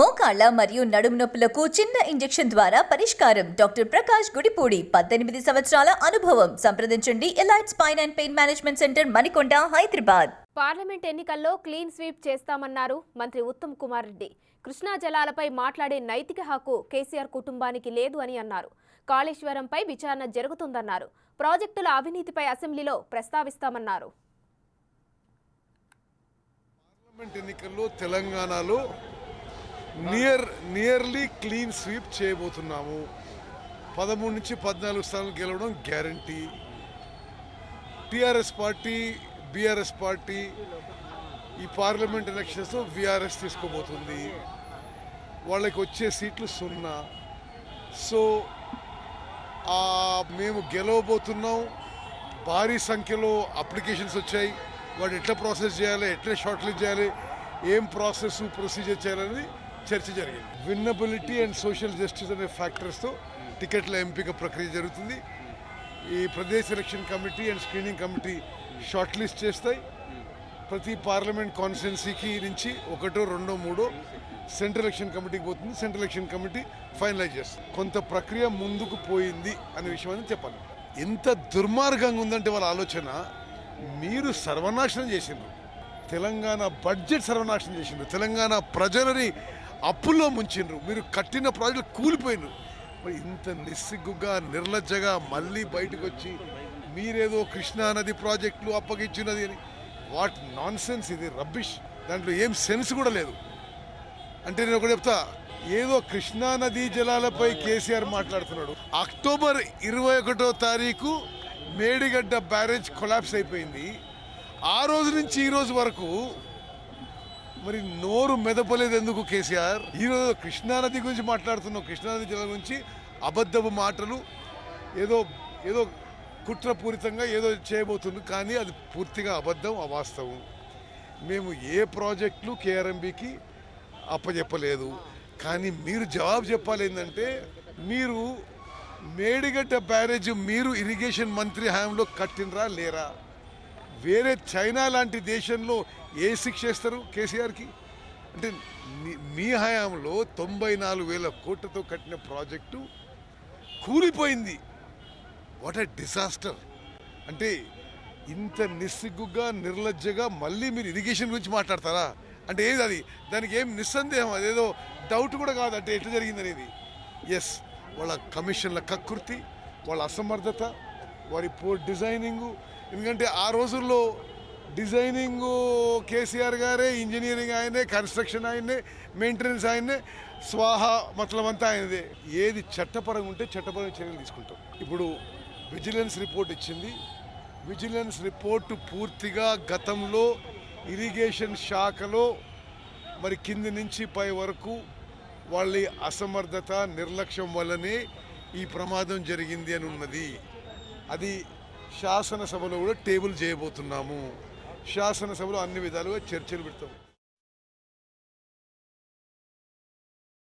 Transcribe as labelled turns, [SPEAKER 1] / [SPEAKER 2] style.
[SPEAKER 1] మోకాళ్ల మరియు నడుము నొప్పులకు చిన్న ఇంజెక్షన్ ద్వారా పరిష్కారం. డాక్టర్ ప్రకాష్ గుడిపూడి, 18 సంవత్సరాల అనుభవం. సంప్రదించండి. Elite spine and pain management centre, Manikonda, Hyderabad.
[SPEAKER 2] Parliament ఎన్నికల్లో క్లీన్ స్వీప్ చేస్తామన్నారు మంత్రి ఉత్తమ్ కుమార్ రెడ్డి. కృష్ణా జలాలపై మాట్లాడే నైతిక హక్కు కేసీఆర్ కుటుంబానికి లేదు అని అన్నారు. కాళేశ్వరంపై విచారణ జరుగుతుందన్నారు. ప్రాజెక్టుల అవినీతిపై అసెంబ్లీలో ప్రస్తావిస్తామన్నారు.
[SPEAKER 3] పార్లమెంట్ ఎన్నికల్లో తెలంగాణలో నియర్లీ క్లీన్ స్వీప్ చేయబోతున్నాము. 13 నుంచి 14 స్థానాలు గెలవడం guarantee. TRS party, BRS party ఈ పార్లమెంట్ ఎలక్షన్స్లో వీఆర్ఎస్ తీసుకోబోతుంది. వాళ్ళకి వచ్చే సీట్లు 0. సో మేము గెలవబోతున్నాం. భారీ సంఖ్యలో అప్లికేషన్స్ వచ్చాయి. వాడు ఎట్లా ప్రాసెస్ చేయాలి, ఎట్లా షార్ట్ లిస్ట్ చేయాలి, ఏం ప్రాసెస్ ప్రొసీజర్ చేయాలనేది చర్చ జరిగింది. విన్నబిలిటీ అండ్ సోషల్ జస్టిస్ అనే ఫ్యాక్టర్స్తో టికెట్ల ఎంపిక ప్రక్రియ జరుగుతుంది. ఈ Pradesh election committee and screening committee short list చేస్తాయి. ప్రతి పార్లమెంట్ కాన్స్టిట్యున్సీకి నుంచి 1, 2, 3 సెంట్రల్ ఎలక్షన్ కమిటీకి పోతుంది. సెంట్రల్ ఎలక్షన్ కమిటీ ఫైనలైజ్ చేస్తుంది. కొంత ప్రక్రియ ముందుకు పోయింది అనే విషయం అని చెప్పాలి. ఎంత దుర్మార్గంగా ఉందంటే వాళ్ళ ఆలోచన, మీరు సర్వనాశనం చేసిండ్రు, తెలంగాణ బడ్జెట్ సర్వనాశనం చేసిండ్రు, తెలంగాణ ప్రజలని అప్పుల్లో ముంచిండ్రు, మీరు కట్టిన ప్రాజెక్టులు కూలిపోయినరు. మరి ఇంత నిస్సిగ్గుగా నిర్లజ్జగా మళ్ళీ బయటకు వచ్చి మీరేదో కృష్ణానది ప్రాజెక్టులు అప్పగించినది అని, వాట్ నాన్ సెన్స్ ఇది, రబ్బిష్. దాంట్లో ఏం సెన్స్ కూడా లేదు. అంటే నేను ఒకటి చెప్తా, ఏదో కృష్ణానదీ జలాలపై కేసీఆర్ మాట్లాడుతున్నాడు. అక్టోబర్ 21వ తారీఖు మేడిగడ్డ బ్యారేజ్ కొలాప్స్ అయిపోయింది. ఆ రోజు నుంచి ఈ రోజు వరకు మరి నోరు మెదపలేదు ఎందుకు కేసీఆర్? ఈరోజు కృష్ణానది గురించి మాట్లాడుతున్నాం. కృష్ణానది జలం గురించి అబద్ధపు మాటలు, ఏదో ఏదో కుట్రపూరితంగా ఏదో చేయబోతుంది. కానీ అది పూర్తిగా అబద్ధం, అవాస్తవం. మేము ఏ ప్రాజెక్టులు కేఆర్ఎంబీకి అప్పచెప్పలేదు. కానీ మీరు జవాబు చెప్పాలి. ఏంటంటే, మీరు మేడిగడ్డ బ్యారేజ్ మీరు ఇరిగేషన్ మంత్రి హయాంలో కట్టినరా లేరా? వేరే చైనా లాంటి దేశంలో ఏ శిక్ష చేస్తారు కేసీఆర్కి? అంటే మీ హయాంలో 94,000 కోట్లతో కట్టిన ప్రాజెక్టు కూలిపోయింది. What a disaster. అంటే ఇంత నిస్సిగ్గుగా నిర్లజ్జగా మళ్ళీ మీరు ఇరిగేషన్ గురించి మాట్లాడతారా? అంటే ఏది అది? దానికి ఏం నిస్సందేహం, అదేదో డౌట్ కూడా కాదు అంటే ఎట్లా జరిగింది అనేది. ఎస్, వాళ్ళ కమిషన్ల కకృతి, వాళ్ళ అసమర్థత, వారి పోర్ డిజైనింగు. ఎందుకంటే ఆ రోజుల్లో డిజైనింగు కేసీఆర్ గారే, ఇంజనీరింగ్ ఆయనే, కన్స్ట్రక్షన్ ఆయనే, మెయింటెనెన్స్ ఆయనే, స్వాహా మతలం అంతా ఆయనదే. ఏది చట్టపరంగా ఉంటే చట్టపరంగా చర్యలు తీసుకుంటాం. ఇప్పుడు విజిలెన్స్ రిపోర్ట్ ఇచ్చింది. విజిలెన్స్ రిపోర్టు పూర్తిగా గతంలో ఇరిగేషన్ శాఖలో మరి కింది నుంచి పై వరకు వాళ్ళ అసమర్థత, నిర్లక్ష్యం వల్లనే ఈ ప్రమాదం జరిగింది అని ఉన్నది. అది శాసనసభలో కూడా టేబుల్ చేయబోతున్నాము. శాసనసభలో అన్ని విధాలుగా చర్చలు పెడతాం.